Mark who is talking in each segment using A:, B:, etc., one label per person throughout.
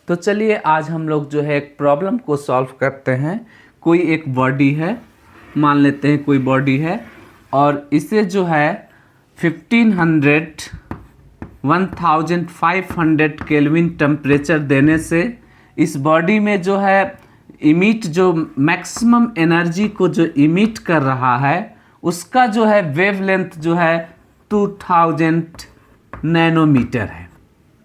A: तो चलिए आज हम लोग जो है एक प्रॉब्लम को सॉल्व करते हैं। कोई एक बॉडी है, मान लेते हैं कोई बॉडी है और इसे जो है 1500 केल्विन टेम्परेचर देने से इस बॉडी में जो है जो मैक्सिमम एनर्जी को जो इमिट कर रहा है उसका जो है वेवलेंथ जो है 2000 नैनोमीटर है।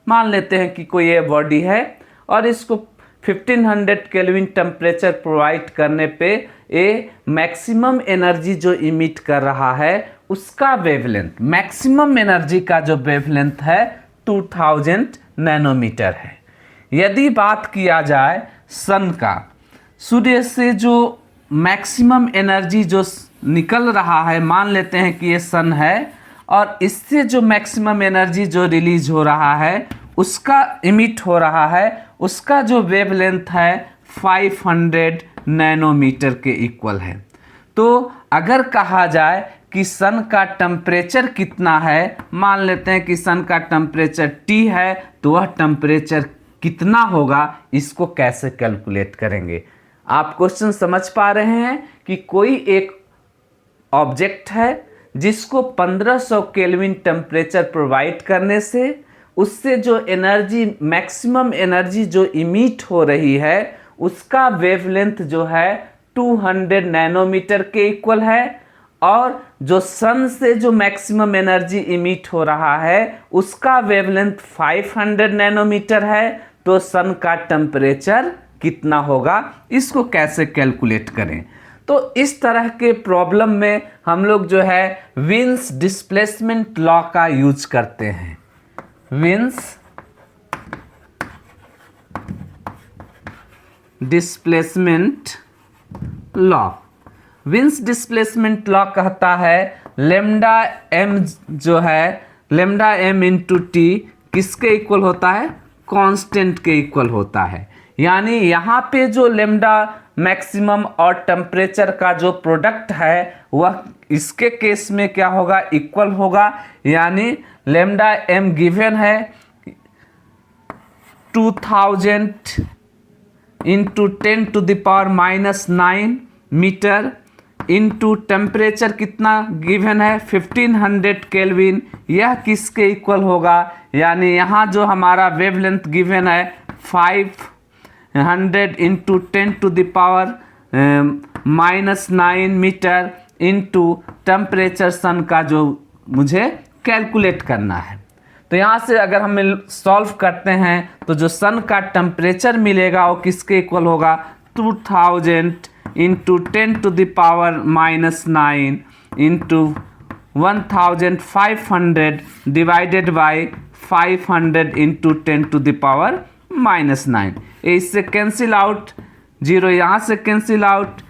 A: मान लेते हैं कि कोई ये बॉडी है और इसको 1500 केल्विन टेम्परेचर प्रोवाइड करने पे ये मैक्सिमम एनर्जी जो इमिट कर रहा है उसका वेवलेंथ, मैक्सिमम एनर्जी का जो वेवलेंथ है 2000 नैनोमीटर है। यदि बात किया जाए सन का, सूर्य से जो मैक्सिमम एनर्जी जो निकल रहा है, मान लेते हैं कि ये सन है और इससे जो मैक्सिमम एनर्जी जो रिलीज हो रहा है उसका इमिट हो रहा है, उसका जो वेवलेंथ है 500 नैनोमीटर के इक्वल है। तो अगर कहा जाए कि सन का टेम्परेचर कितना है, मान लेते हैं कि सन का टेम्परेचर T है, तो वह टेम्परेचर कितना होगा, इसको कैसे कैलकुलेट करेंगे। आप क्वेश्चन समझ पा रहे हैं कि कोई एक ऑब्जेक्ट है जिसको 1500 केल्विन टेम्परेचर प्रोवाइड करने से उससे जो एनर्जी, मैक्सिमम एनर्जी जो इमिट हो रही है उसका वेवलेंथ जो है 200 नैनोमीटर के इक्वल है और जो सन से जो मैक्सिमम एनर्जी इमिट हो रहा है उसका वेवलेंथ 500 नैनोमीटर है। तो सन का टेम्परेचर कितना होगा, इसको कैसे कैलकुलेट करें। तो इस तरह के प्रॉब्लम में हम लोग जो है विन्स डिस्प्लेसमेंट लॉ का यूज करते हैं। Wins displacement law, wins displacement law कहता है लेमडा एम जो है लेमडा एम इंटू टी किसके इक्वल होता है, कांस्टेंट के इक्वल होता है। यानी यहाँ पे जो लेमडा मैक्सिमम और टेम्परेचर का जो प्रोडक्ट है वह इसके केस में क्या होगा, इक्वल होगा। यानी लेमडा एम गिवन है 2000 इंटू 10⁻⁹ मीटर इंटू टेम्परेचर कितना गिवन है 1500 केल्विन, यह किसके इक्वल होगा। यानी यहाँ जो हमारा वेवलेंथ गिवन है 500 इंटू 10⁻⁹ मीटर इंटू टेम्परेचर सन का जो मुझे कैलकुलेट करना है। तो यहाँ से अगर हम सॉल्व करते हैं तो जो सन का टेम्परेचर मिलेगा वो किसके इक्वल होगा, 2000 into 10⁻⁹ into 1500 divided by 500 into 10⁻⁹। इससे कैंसिल आउट, 0 यहाँ से cancel out,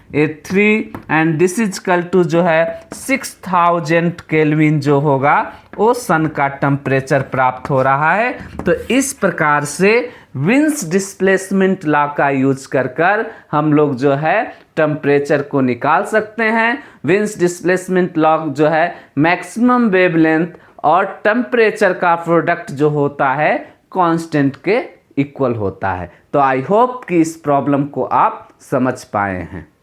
A: 3 and this is equal to जो है 6000 केल्विन जो होगा वो सन का टेम्परेचर प्राप्त हो रहा है। तो इस प्रकार से विन्स डिस्प्लेसमेंट लॉ का यूज कर हम लोग जो है टेम्परेचर को निकाल सकते हैं। विन्स डिस्प्लेसमेंट लॉ जो है मैक्सिमम वेवलेंथ और टेम्परेचर का प्रोडक्ट जो होता है कांस्टेंट के इक्वल होता है। तो आई होप कि इस प्रॉब्लम को आप समझ पाए हैं।